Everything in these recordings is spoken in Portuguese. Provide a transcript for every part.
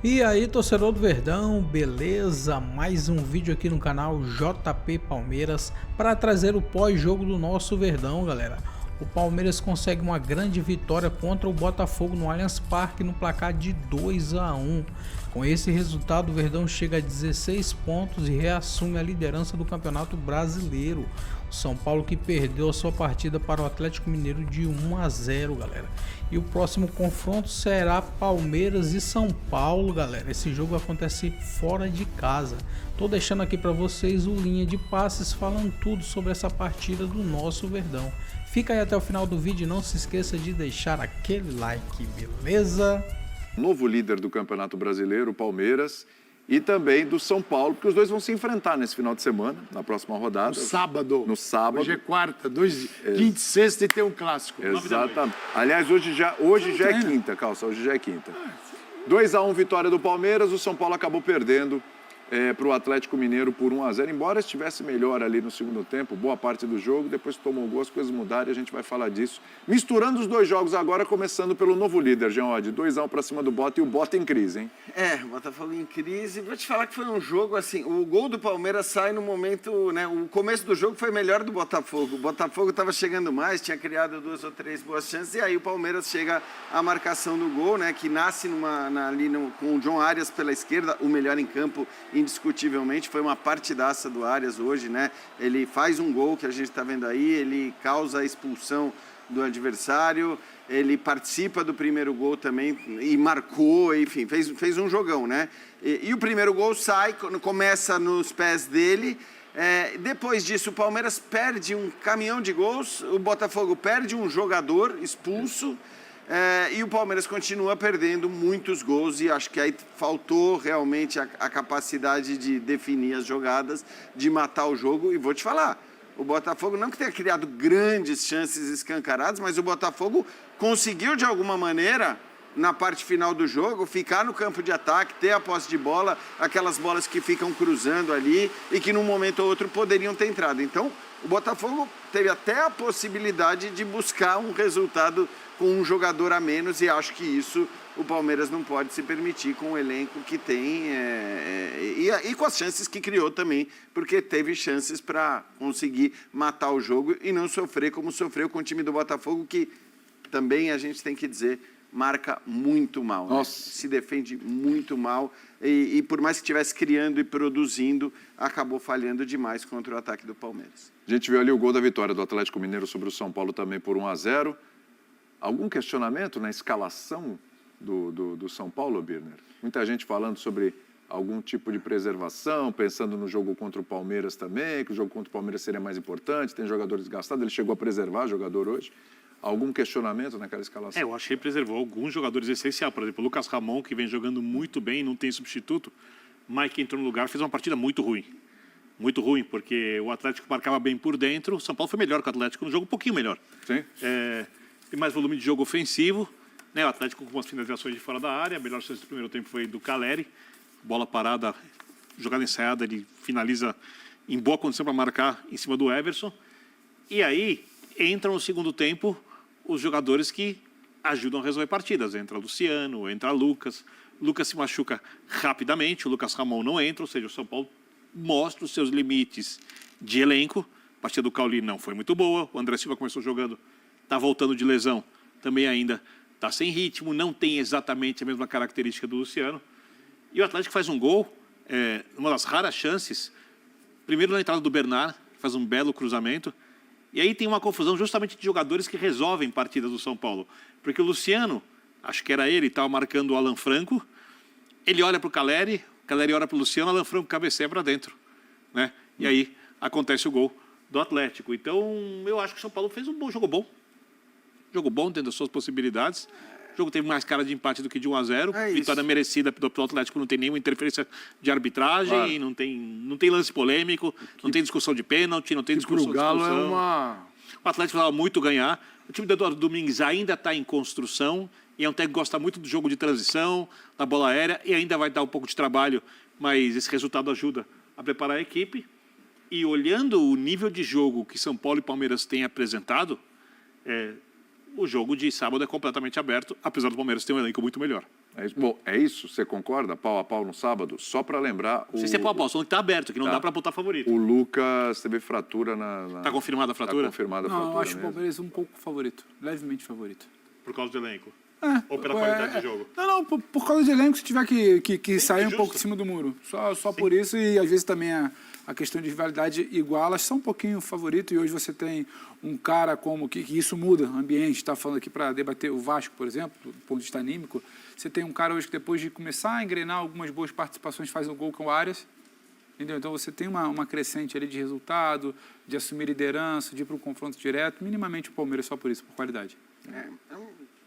E aí, torcedor do Verdão, beleza? Mais um vídeo aqui no canal JP Palmeiras para trazer o pós-jogo do nosso Verdão, galera. O Palmeiras consegue uma grande vitória contra o Botafogo no Allianz Parque no placar de 2-1. Com esse resultado, o Verdão chega a 16 pontos e reassume a liderança do Campeonato Brasileiro. O São Paulo que perdeu a sua partida para o Atlético Mineiro de 1-0, galera. E o próximo confronto será Palmeiras e São Paulo, galera. Esse jogo acontece fora de casa. Tô deixando aqui para vocês o linha de passes falando tudo sobre essa partida do nosso Verdão. Fica aí até o final do vídeo e não se esqueça de deixar aquele like, beleza? Novo líder do Campeonato Brasileiro, o Palmeiras, e também do São Paulo, porque os dois vão se enfrentar nesse final de semana, na próxima rodada. No sábado. Hoje é quarta, quinta e sexta e tem um clássico. Exatamente. Aliás, hoje já é quinta, Calça, hoje já é quinta. 2-1 vitória do Palmeiras, o São Paulo acabou perdendo para o Atlético Mineiro por 1-0, embora estivesse melhor ali no segundo tempo, boa parte do jogo, depois tomou um gol, as coisas mudaram e a gente vai falar disso. Misturando os dois jogos agora, começando pelo novo líder, Jean Oddi, 2-1 para cima do Bota e o Bota em crise, hein? O Botafogo em crise. Vou te falar que foi um jogo assim, o gol do Palmeiras sai no momento, né, o começo do jogo foi melhor do Botafogo. O Botafogo estava chegando mais, tinha criado 2 ou 3 boas chances e aí o Palmeiras chega à marcação do gol, né, que nasce com o John Arias pela esquerda, o melhor em campo indiscutivelmente, foi uma partidaça do Arias hoje, né? Ele faz um gol que a gente está vendo aí, ele causa a expulsão do adversário, ele participa do primeiro gol também e marcou, enfim, fez um jogão, né? E o primeiro gol sai, começa nos pés dele. Depois disso, o Palmeiras perde um caminhão de gols, o Botafogo perde um jogador expulso. E o Palmeiras continua perdendo muitos gols e acho que aí faltou realmente a capacidade de definir as jogadas, de matar o jogo. E vou te falar, o Botafogo não que tenha criado grandes chances escancaradas, mas o Botafogo conseguiu de alguma maneira, na parte final do jogo, ficar no campo de ataque, ter a posse de bola, aquelas bolas que ficam cruzando ali e que num momento ou outro poderiam ter entrado. Então, o Botafogo teve até a possibilidade de buscar um resultado com um jogador a menos e acho que isso o Palmeiras não pode se permitir com o elenco que tem e com as chances que criou também, porque teve chances para conseguir matar o jogo e não sofrer como sofreu com o time do Botafogo, que também a gente tem que dizer marca muito mal, né? Se defende muito mal e por mais que estivesse criando e produzindo, acabou falhando demais contra o ataque do Palmeiras. A gente viu ali o gol da vitória do Atlético Mineiro sobre o São Paulo também por 1-0. Algum questionamento na escalação do São Paulo, Birner? Muita gente falando sobre algum tipo de preservação, pensando no jogo contra o Palmeiras também, que o jogo contra o Palmeiras seria mais importante, tem jogador desgastado, ele chegou a preservar o jogador hoje. Algum questionamento naquela escalação? Eu achei que preservou alguns jogadores essenciais. Por exemplo, o Lucas Ramon, que vem jogando muito bem, não tem substituto. Mike entrou no lugar, fez uma partida muito ruim. Muito ruim, porque o Atlético marcava bem por dentro. O São Paulo foi melhor que o Atlético no jogo, um pouquinho melhor. Sim. Tem mais volume de jogo ofensivo. Né? O Atlético com umas finalizações de fora da área. A melhor chance do primeiro tempo foi do Caleri. Bola parada, jogada ensaiada, ele finaliza em boa condição para marcar em cima do Everson. E aí entram no segundo tempo os jogadores que ajudam a resolver partidas. Entra Luciano, entra Lucas. Lucas se machuca rapidamente, o Lucas Ramon não entra, ou seja, o São Paulo mostra os seus limites de elenco. A partida do Cauli não foi muito boa. O André Silva começou jogando, está voltando de lesão, também ainda está sem ritmo, não tem exatamente a mesma característica do Luciano. E o Atlético faz um gol, uma das raras chances, primeiro na entrada do Bernard, faz um belo cruzamento. E aí tem uma confusão justamente de jogadores que resolvem partidas do São Paulo. Porque o Luciano, acho que era ele, estava marcando o Alan Franco, ele olha para o Caleri olha para o Luciano, o Alan Franco cabeceia para dentro. Né? E aí acontece o gol do Atlético. Então, eu acho que o São Paulo fez um bom jogo bom. Jogo bom dentro das suas possibilidades. O jogo teve mais cara de empate do que de 1-0. Vitória merecida pelo Atlético, não tem nenhuma interferência de arbitragem, claro. não tem lance polêmico, não tem discussão de pênalti, não tem discussão de Galo discussão. O Atlético precisava muito ganhar. O time do Eduardo Domingues ainda está em construção e é um técnico que gosta muito do jogo de transição, da bola aérea, e ainda vai dar um pouco de trabalho, mas esse resultado ajuda a preparar a equipe. E olhando o nível de jogo que São Paulo e Palmeiras têm apresentado, o jogo de sábado é completamente aberto, apesar do Palmeiras ter um elenco muito melhor. É isso. Bom, é isso? Você concorda? Pau a pau no sábado? Só para lembrar... Não sei se é pau a pau, só que tá aberto, que não dá para botar favorito. O Lucas teve fratura na... Tá confirmada a fratura? Tá confirmada a fratura. Não, eu acho o mesmo. Palmeiras um pouco favorito, levemente favorito. Por causa do elenco? Ou pela qualidade do jogo? Não, por causa do elenco, se tiver que sair um pouco de cima do muro. Só por isso, e às vezes também a questão de rivalidade igual, elas são um pouquinho favorito, e hoje você tem um cara como que isso muda o ambiente, está falando aqui para debater o Vasco, por exemplo, do ponto de vista anímico, você tem um cara hoje que depois de começar a engrenar algumas boas participações faz um gol com o Arias, entendeu? Então você tem uma crescente ali de resultado, de assumir liderança, de ir para o confronto direto, minimamente o Palmeiras só por isso, por qualidade.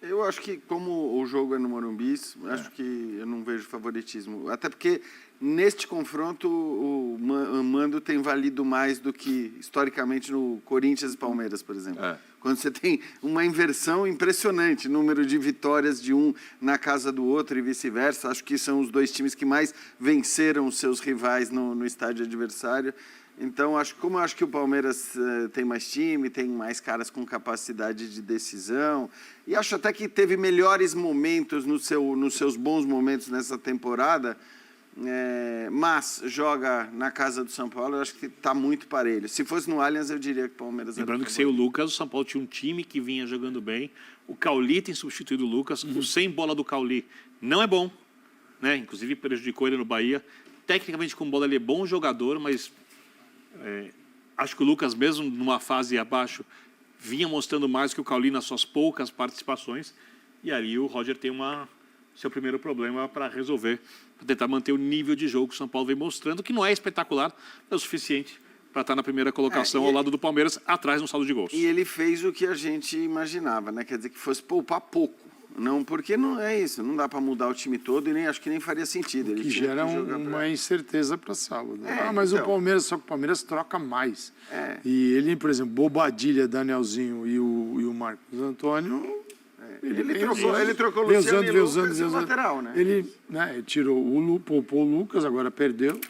Eu acho que, como o jogo é no Morumbi, acho que eu não vejo favoritismo. Até porque, neste confronto, o mando tem valido mais do que, historicamente, no Corinthians e Palmeiras, por exemplo. Quando você tem uma inversão impressionante, número de vitórias de um na casa do outro e vice-versa. Acho que são os dois times que mais venceram os seus rivais no estádio adversário. Então, como eu acho que o Palmeiras tem mais time, tem mais caras com capacidade de decisão, e acho até que teve melhores momentos nos seus bons momentos nessa temporada, mas joga na casa do São Paulo, eu acho que está muito parelho. Se fosse no Allianz, eu diria que o Palmeiras... Lembrando que sem o Lucas, o São Paulo tinha um time que vinha jogando bem, o Cauli tem substituído o Lucas, o sem bola do Cauli não é bom, né? Inclusive prejudicou ele no Bahia. Tecnicamente, com bola, ele é bom jogador, mas... acho que o Lucas, mesmo numa fase abaixo, vinha mostrando mais que o Cauli nas suas poucas participações. E ali o Roger tem seu primeiro problema para resolver, para tentar manter o nível de jogo que o São Paulo vem mostrando, que não é espetacular, é o suficiente para estar na primeira colocação ao lado do Palmeiras, atrás no saldo de gols. E ele fez o que a gente imaginava, né? Quer dizer, que fosse poupar pouco. Não, porque não é isso, não dá para mudar o time todo e nem acho que nem faria sentido. Ele que gera uma incerteza para sábado. Mas então. o Palmeiras troca mais. E ele, por exemplo, Bobadilha, Danielzinho e o Marcos Antônio... Ele trocou o Luciano e o Lucas e o lateral, né? Ele tirou poupou o Lucas, agora perdeu.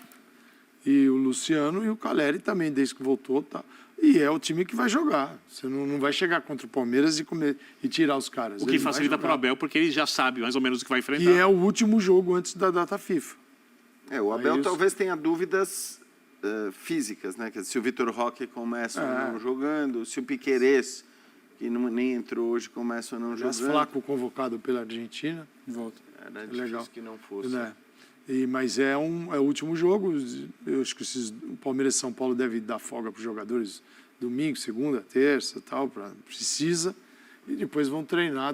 E o Luciano e o Caleri também, desde que voltou, tá. E é o time que vai jogar. Você não vai chegar contra o Palmeiras e tirar os caras. O que facilita para o Abel, porque ele já sabe mais ou menos o que vai enfrentar. E é o último jogo antes da data FIFA. O Abel talvez tenha dúvidas físicas, né? Quer dizer, se o Vitor Roque começa ou não jogando, se o Piquerez, que nem entrou hoje, começa ou não jogando. Flaco convocado pela Argentina. Volta. Era difícil que não fosse. Mas é o último jogo. Eu acho que o Palmeiras e São Paulo deve dar folga para os jogadores domingo, segunda, terça, tal, precisa. E depois vão treinar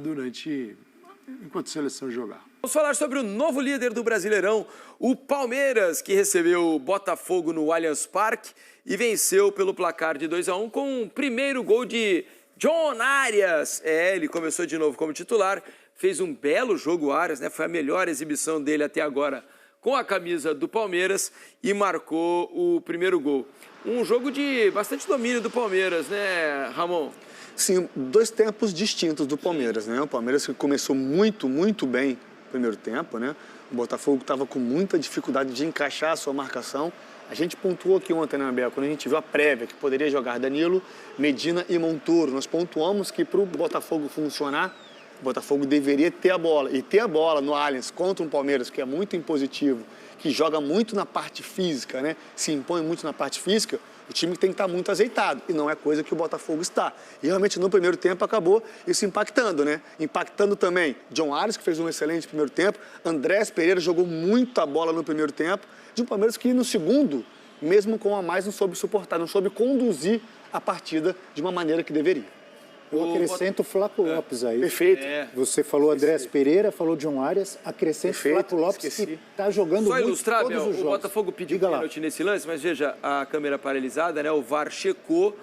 enquanto a seleção jogar. Vamos falar sobre o novo líder do Brasileirão, o Palmeiras, que recebeu o Botafogo no Allianz Parque e venceu pelo placar de 2-1 com o primeiro gol de John Arias. Ele começou de novo como titular, fez um belo jogo Arias, né? Foi a melhor exibição dele até agora com a camisa do Palmeiras e marcou o primeiro gol. Um jogo de bastante domínio do Palmeiras, né, Ramon? Sim, dois tempos distintos do Palmeiras, né? O Palmeiras que começou muito bem no primeiro tempo, né? O Botafogo estava com muita dificuldade de encaixar a sua marcação. A gente pontuou aqui ontem, né, Abel, quando a gente viu a prévia, que poderia jogar Danilo, Medina e Montoro. Nós pontuamos que para o Botafogo funcionar, o Botafogo deveria ter a bola. E ter a bola no Allianz contra um Palmeiras, que é muito impositivo, que joga muito na parte física, né? Se impõe muito na parte física, o time tem que estar muito azeitado. E não é coisa que o Botafogo está. E realmente no primeiro tempo acabou isso impactando, né? Impactando também John Arias, que fez um excelente primeiro tempo. Andrés Pereira jogou muita bola no primeiro tempo. De um Palmeiras que no segundo, mesmo com a mais, não soube suportar, não soube conduzir a partida de uma maneira que deveria. Eu acrescento o Flaco Lopes aí. Perfeito. Você falou Andrés Pereira, falou John Arias, acrescento o Flaco Lopes, que está jogando Só muito ilustrar, todos os jogos. o Botafogo pediu pênalti nesse lance, mas veja, a câmera paralisada, né? O VAR checou,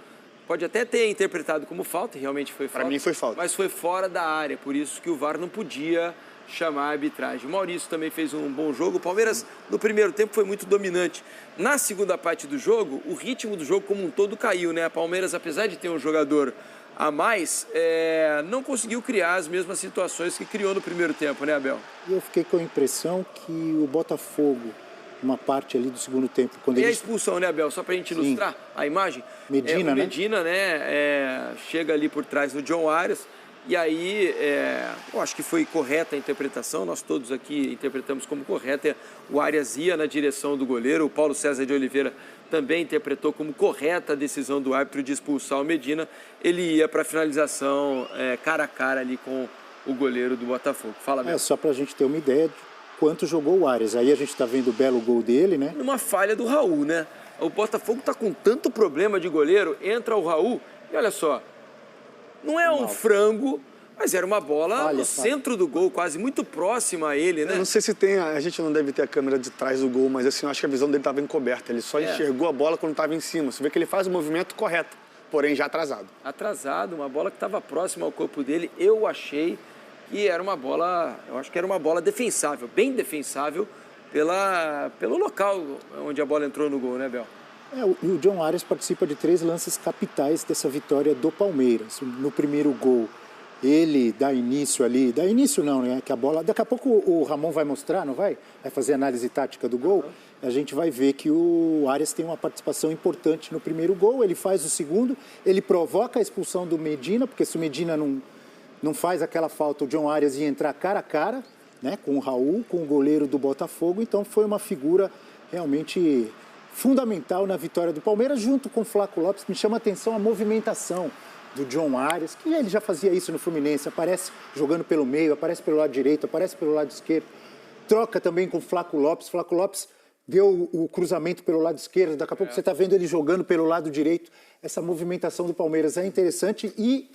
pode até ter interpretado como falta, realmente foi falta. Para mim foi falta. Mas foi fora da área, por isso que o VAR não podia chamar a arbitragem. O Maurício também fez um bom jogo. O Palmeiras, no primeiro tempo, foi muito dominante. Na segunda parte do jogo, o ritmo do jogo como um todo caiu, né? A Palmeiras, apesar de ter um jogador a mais, não conseguiu criar as mesmas situações que criou no primeiro tempo, né, Abel? E eu fiquei com a impressão que o Botafogo, uma parte ali do segundo tempo... Quando a expulsão, né, Abel? Só pra gente ilustrar a imagem. Medina, Medina, né? Chega ali por trás do John Arias, E aí, eu acho que foi correta a interpretação, nós todos aqui interpretamos como correta. O Arias ia na direção do goleiro, o Paulo César de Oliveira também interpretou como correta a decisão do árbitro de expulsar o Medina. Ele ia para a finalização cara a cara ali com o goleiro do Botafogo. Fala, Bel. Só para a gente ter uma ideia de quanto jogou o Arias. Aí a gente está vendo o belo gol dele, né? Uma falha do Raul, né? O Botafogo está com tanto problema de goleiro, entra o Raul e olha só, não é um frango, mas era uma bola no centro do gol, quase muito próxima a ele, né? Eu não sei se tem, a gente não deve ter a câmera de trás do gol, mas assim, eu acho que a visão dele estava encoberta. Ele só enxergou a bola quando estava em cima. Você vê que ele faz o movimento correto, porém já atrasado. Atrasado, uma bola que estava próxima ao corpo dele. Eu achei que era uma bola, eu acho que era uma bola defensável, bem defensável, pelo local onde a bola entrou no gol, né, Bel? O John Arias participa de 3 lances capitais dessa vitória do Palmeiras. No primeiro gol, ele dá início ali, dá início não, né? Que a bola, daqui a pouco o Ramon vai mostrar, não vai? Vai fazer análise tática do gol. A gente vai ver que o Arias tem uma participação importante no primeiro gol, ele faz o segundo, ele provoca a expulsão do Medina, porque se o Medina não faz aquela falta, o John Arias ia entrar cara a cara, né? Com o Raul, com o goleiro do Botafogo, então foi uma figura realmente fundamental na vitória do Palmeiras, junto com o Flaco Lopes. Me chama a atenção a movimentação do John Arias, que ele já fazia isso no Fluminense, aparece jogando pelo meio, aparece pelo lado direito, aparece pelo lado esquerdo, troca também com o Flaco Lopes deu o cruzamento pelo lado esquerdo, daqui a pouco você está vendo ele jogando pelo lado direito. Essa movimentação do Palmeiras é interessante e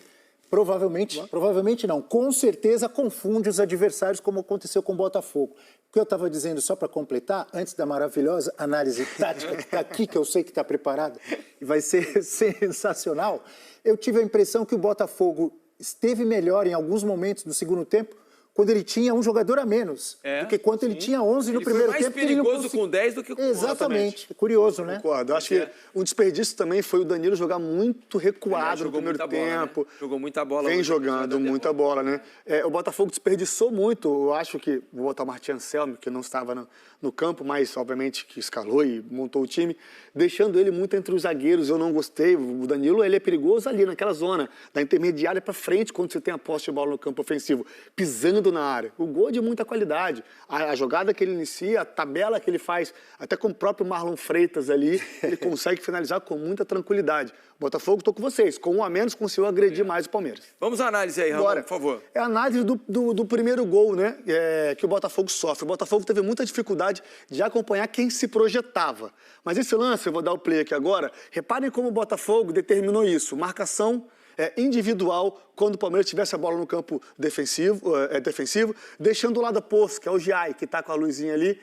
provavelmente não, com certeza confunde os adversários, como aconteceu com o Botafogo. O que eu estava dizendo, só para completar, antes da maravilhosa análise tática que está aqui, que eu sei que está preparada e vai ser sensacional, eu tive a impressão que o Botafogo esteve melhor em alguns momentos do segundo tempo, quando ele tinha um jogador a menos, do que quando ele tinha 11 no primeiro tempo. Ele foi mais perigoso com 10 do que com 11. Exatamente, curioso, né? Concordo. Eu acho que um desperdício também foi o Danilo jogar muito recuado no primeiro tempo. Bola, né? Jogou muita bola. Vem jogando muita bola, né? O Botafogo desperdiçou muito. Eu acho que, vou botar o Martim Anselmo, que não estava no campo, mas obviamente que escalou e montou o time, deixando ele muito entre os zagueiros. Eu não gostei. O Danilo, ele é perigoso ali naquela zona, da intermediária para frente, quando você tem a posse de bola no campo ofensivo, pisando na área. O gol é de muita qualidade. A jogada que ele inicia, a tabela que ele faz, até com o próprio Marlon Freitas ali, ele consegue finalizar com muita tranquilidade. Botafogo, estou com vocês. Com 1 a menos, conseguiu agredir mais o Palmeiras. Vamos à análise aí, Ramon, por favor. É a análise do primeiro gol, né? Que o Botafogo sofre. O Botafogo teve muita dificuldade de acompanhar quem se projetava. Mas esse lance, eu vou dar o play aqui agora, reparem como o Botafogo determinou isso. Marcação individual quando o Palmeiras tivesse a bola no campo defensivo, deixando o lado oposto, que é o Giai, que está com a luzinha ali,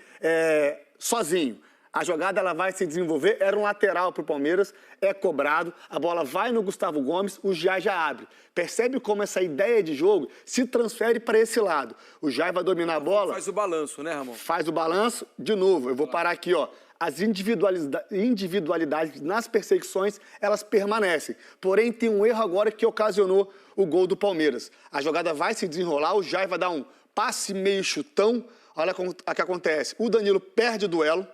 sozinho. A jogada ela vai se desenvolver, era um lateral para o Palmeiras, é cobrado, a bola vai no Gustavo Gomes, o Giai já abre. Percebe como essa ideia de jogo se transfere para esse lado. O Giai vai dominar a bola. Faz o balanço, né, Ramon? Faz o balanço, de novo, eu vou parar aqui, ó. As individualidades nas perseguições, elas permanecem. Porém, tem um erro agora que ocasionou o gol do Palmeiras. A jogada vai se desenrolar, o Giai vai dar um passe meio chutão. Olha o que acontece. O Danilo perde o duelo,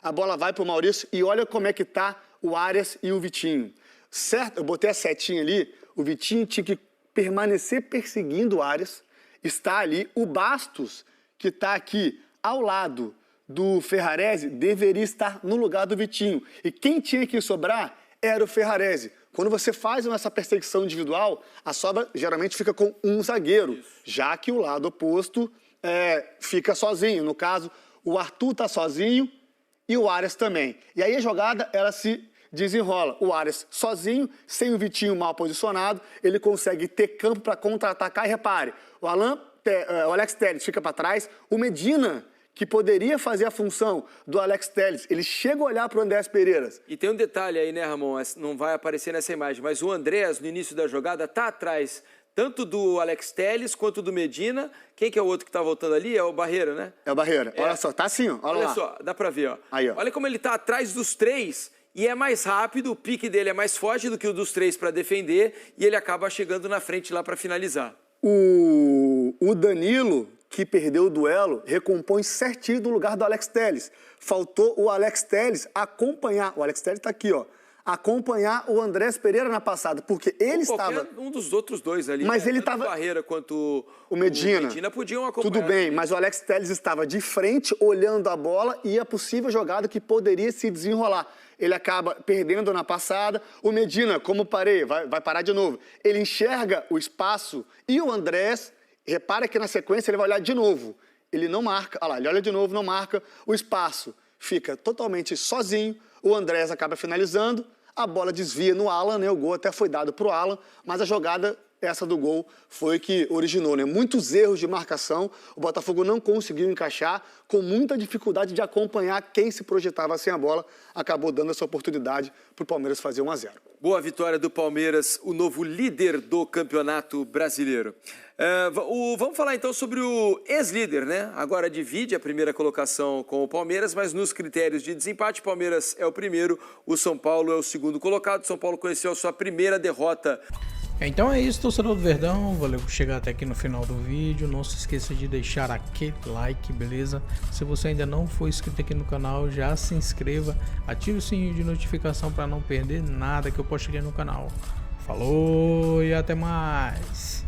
a bola vai para o Maurício e olha como é que está o Arias e o Vitinho. Certo? Eu botei a setinha ali, o Vitinho tinha que permanecer perseguindo o Arias. Está ali o Bastos, que está aqui ao lado do Ferrarese, deveria estar no lugar do Vitinho. E quem tinha que sobrar era o Ferrarese. Quando você faz essa perseguição individual, a sobra geralmente fica com um zagueiro, já que o lado oposto fica sozinho. No caso, o Arthur está sozinho e o Arias também. E aí a jogada, ela se desenrola. O Arias sozinho, sem o Vitinho mal posicionado, ele consegue ter campo para contra-atacar. E repare, o Alex Telles fica para trás, o Medina, que poderia fazer a função do Alex Telles, ele chega a olhar para o Andrés Pereira. E tem um detalhe aí, né, Ramon? Não vai aparecer nessa imagem, mas o Andrés, no início da jogada, está atrás tanto do Alex Telles quanto do Medina. Quem que é o outro que está voltando ali? É o Barreira, né? É o Barreira. Olha só, tá assim, ó. Olha lá. Só, dá para ver, ó. Aí, ó. Olha como ele está atrás dos 3 e é mais rápido, o pique dele é mais forte do que o dos 3 para defender e ele acaba chegando na frente lá para finalizar. O Danilo, que perdeu o duelo, recompõe certinho do lugar do Alex Telles. Faltou o Alex Telles acompanhar. O Alex Telles está aqui, ó. acompanhar o Andrés Pereira na passada, porque ele estava... um dos outros dois ali. Mas ele tanto estava... o Barreira quanto o Medina. Podiam acompanhar. Tudo bem, mas o Alex Telles estava de frente, olhando a bola e a possível jogada que poderia se desenrolar. Ele acaba perdendo na passada. O Medina, como parei, vai parar de novo. Ele enxerga o espaço e o Andrés, repara que na sequência ele vai olhar de novo. Ele não marca, olha lá, ele olha de novo, não marca. O espaço fica totalmente sozinho. O Andrés acaba finalizando. A bola desvia no Alan, né? O gol até foi dado para o Alan, mas a jogada, essa do gol, foi que originou, né? Muitos erros de marcação, o Botafogo não conseguiu encaixar, com muita dificuldade de acompanhar quem se projetava sem a bola, acabou dando essa oportunidade para o Palmeiras fazer 1-0. Boa vitória do Palmeiras, o novo líder do Campeonato Brasileiro. Vamos falar então sobre o ex-líder, né? Agora divide a primeira colocação com o Palmeiras, mas nos critérios de desempate, o Palmeiras é o primeiro, o São Paulo é o segundo colocado. O São Paulo conheceu a sua primeira derrota. Então é isso, torcedor do Verdão, valeu por chegar até aqui no final do vídeo, não se esqueça de deixar aquele like, beleza? Se você ainda não for inscrito aqui no canal, já se inscreva, ative o sininho de notificação para não perder nada que eu posto aqui no canal. Falou e até mais!